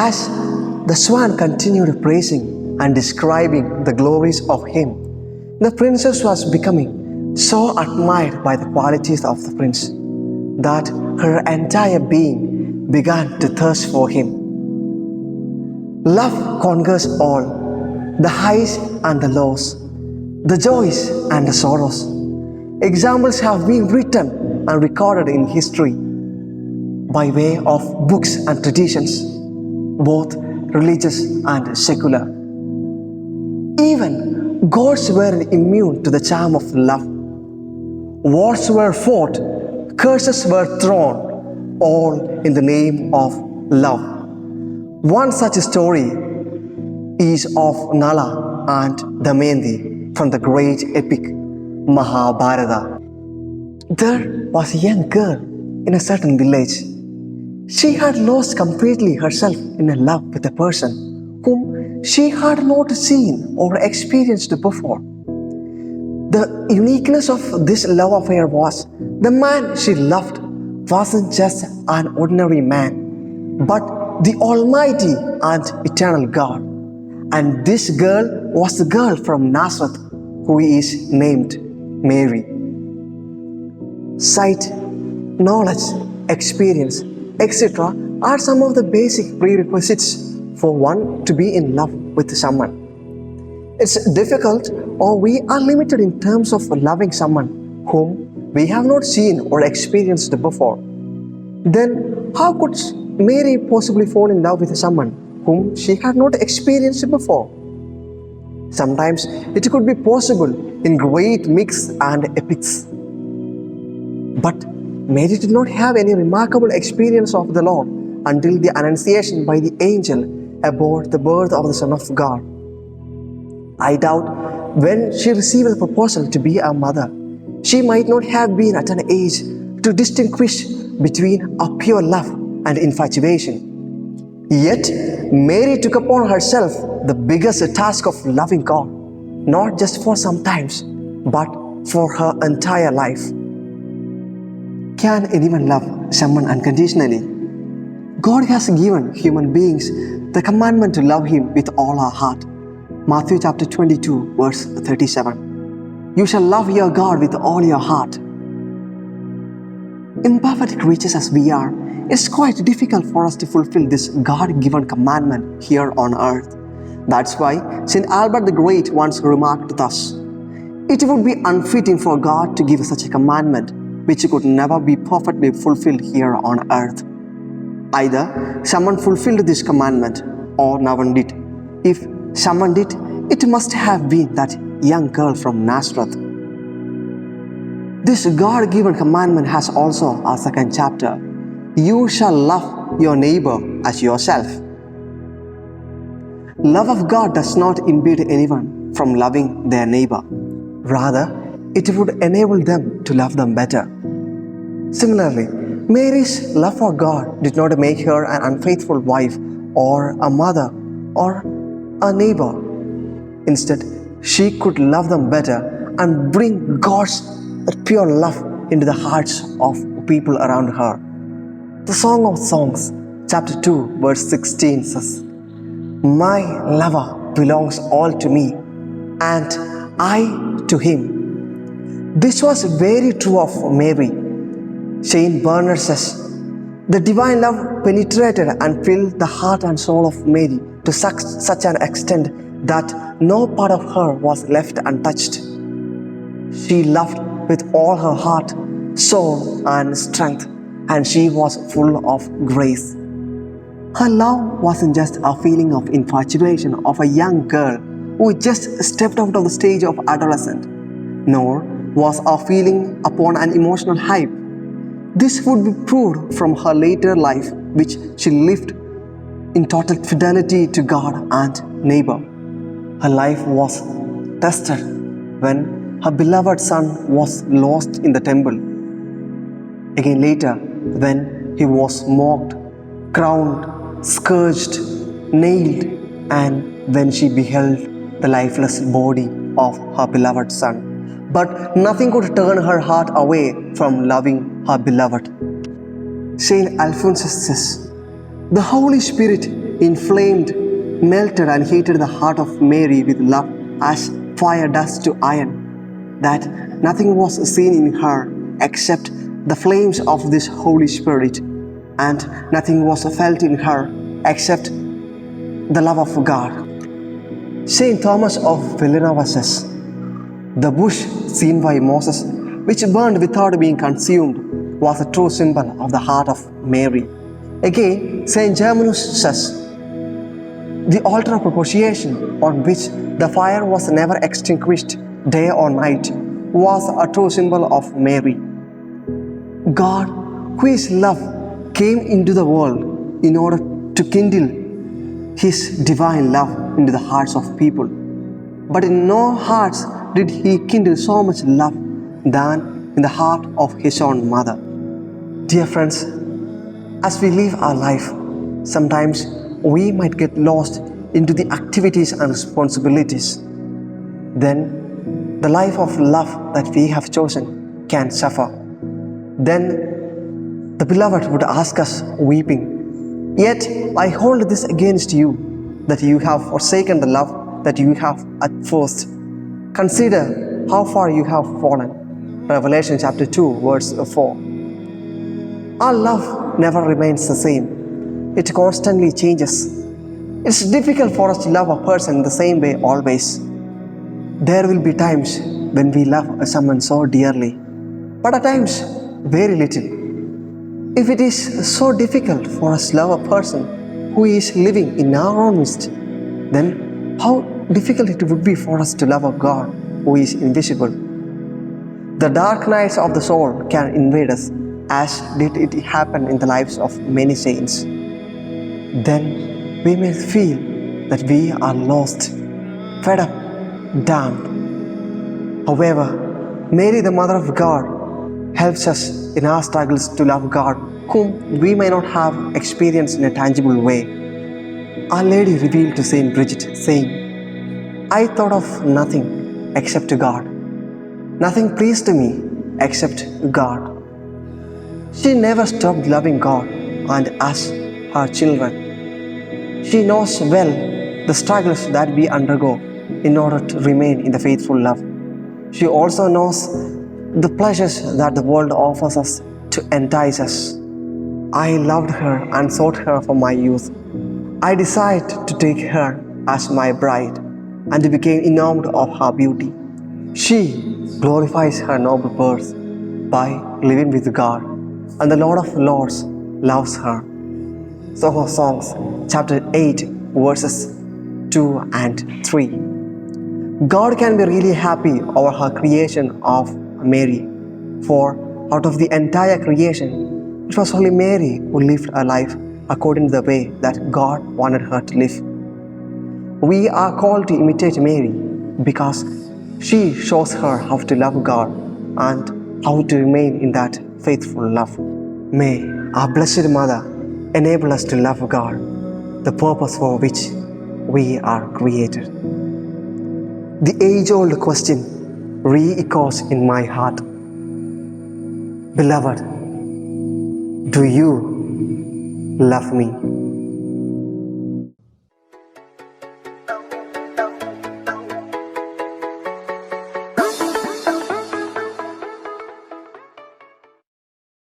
As the swan continued praising and describing the glories of him, the princess was becoming so admired by the qualities of the prince that her entire being began to thirst for him. Love conquers all, the highs and the lows, the joys and the sorrows. Examples have been written and recorded in history by way of books and traditions, both religious and secular. Even gods were immune to the charm of love. Wars were fought, curses were thrown, all in the name of love. One such story is of Nala and Damayanti from the great epic Mahabharata. There was a young girl in a certain village. She had lost completely herself in a love with a person whom she had not seen or experienced before. The uniqueness of this love affair was the man she loved wasn't just an ordinary man, but the Almighty and Eternal God. And this girl was the girl from Nazareth who is named Mary. Sight, knowledge, experience, etc. are some of the basic prerequisites for one to be in love with someone. It's difficult, or we are limited in terms of loving someone whom we have not seen or experienced before. Then how could Mary possibly fall in love with someone whom she had not experienced before? Sometimes it could be possible in great myths and epics. But Mary did not have any remarkable experience of the Lord until the annunciation by the angel about the birth of the Son of God. I doubt when she received the proposal to be a mother, she might not have been at an age to distinguish between a pure love and infatuation. Yet, Mary took upon herself the biggest task of loving God, not just for some times, but for her entire life. Can anyone love someone unconditionally? God has given human beings the commandment to love Him with all our heart. Matthew chapter 22, verse 37. You shall love your God with all your heart. Imperfect creatures as we are, it's quite difficult for us to fulfill this God-given commandment here on earth. That's why St. Albert the Great once remarked thus: it would be unfitting for God to give such a commandment which could never be perfectly fulfilled here on earth. Either someone fulfilled this commandment or no one did. If someone did, it must have been that young girl from Nazareth. This God-given commandment has also a second chapter. You shall love your neighbor as yourself. Love of God does not impede anyone from loving their neighbor. Rather, it would enable them to love them better. Similarly, Mary's love for God did not make her an unfaithful wife or a mother or a neighbor. Instead, she could love them better and bring God's pure love into the hearts of people around her. The Song of Songs, chapter 2, verse 16 says, my lover belongs all to me, and I to him. This was very true of Mary. Saint Bernard says, the divine love penetrated and filled the heart and soul of Mary to such an extent that no part of her was left untouched. She loved with all her heart, soul, and strength, and she was full of grace. Her love wasn't just a feeling of infatuation of a young girl who just stepped out of the stage of adolescent, nor was a feeling upon an emotional hype. This would be proved from her later life, which she lived in total fidelity to God and neighbor. Her life was tested when her beloved son was lost in the temple. Again later, when he was mocked, crowned, scourged, nailed, and when she beheld the lifeless body of her beloved son. But nothing could turn her heart away from loving her beloved. Saint Alphonsus says, the Holy Spirit inflamed, melted and heated the heart of Mary with love as fire does to iron, that nothing was seen in her except the flames of this Holy Spirit, and nothing was felt in her except the love of God. Saint Thomas of Villanova says, "The bush seen by Moses, which burned without being consumed, was a true symbol of the heart of Mary." Again, Saint Germanus says, "The altar of propitiation, on which the fire was never extinguished day or night, was a true symbol of Mary." God, who is love, came into the world in order to kindle His divine love into the hearts of people. But in no hearts did He kindle so much love than in the heart of His own mother. Dear friends, as we live our life, sometimes we might get lost into the activities and responsibilities. Then the life of love that we have chosen can suffer. Then the beloved would ask us weeping, "Yet I hold this against you, that you have forsaken the love that you have at first. Consider how far you have fallen." Revelation chapter 2 verse 4. Our love never remains the same. It constantly changes. It's difficult for us to love a person the same way always. There will be times when we love someone so dearly, but at times very little. If it is so difficult for us to love a person who is living in our own midst, then how difficult it would be for us to love a God who is invisible. The dark nights of the soul can invade us, as did it happen in the lives of many saints. Then we may feel that we are lost, fed up, damned. However, Mary, the Mother of God, helps us in our struggles to love God, whom we may not have experienced in a tangible way. Our Lady revealed to Saint Bridget, saying, "I thought of nothing except God. Nothing pleased me except God." She never stopped loving God and us, her children. She knows well the struggles that we undergo in order to remain in the faithful love. She also knows the pleasures that the world offers us to entice us. "I loved her and sought her from my youth. I desired to take her as my bride, and became enamored of her beauty." She glorifies her noble birth by living with God, and the Lord of Lords loves her. Song of Songs, chapter 8, verses 2 and 3. God can be really happy over her creation of Mary, for out of the entire creation, it was only Mary who lived her life according to the way that God wanted her to live. We are called to imitate Mary because she shows her how to love God and how to remain in that faithful love. May our Blessed Mother enable us to love God, the purpose for which we are created. The age-old question re-echoes in my heart. Beloved, do you love me?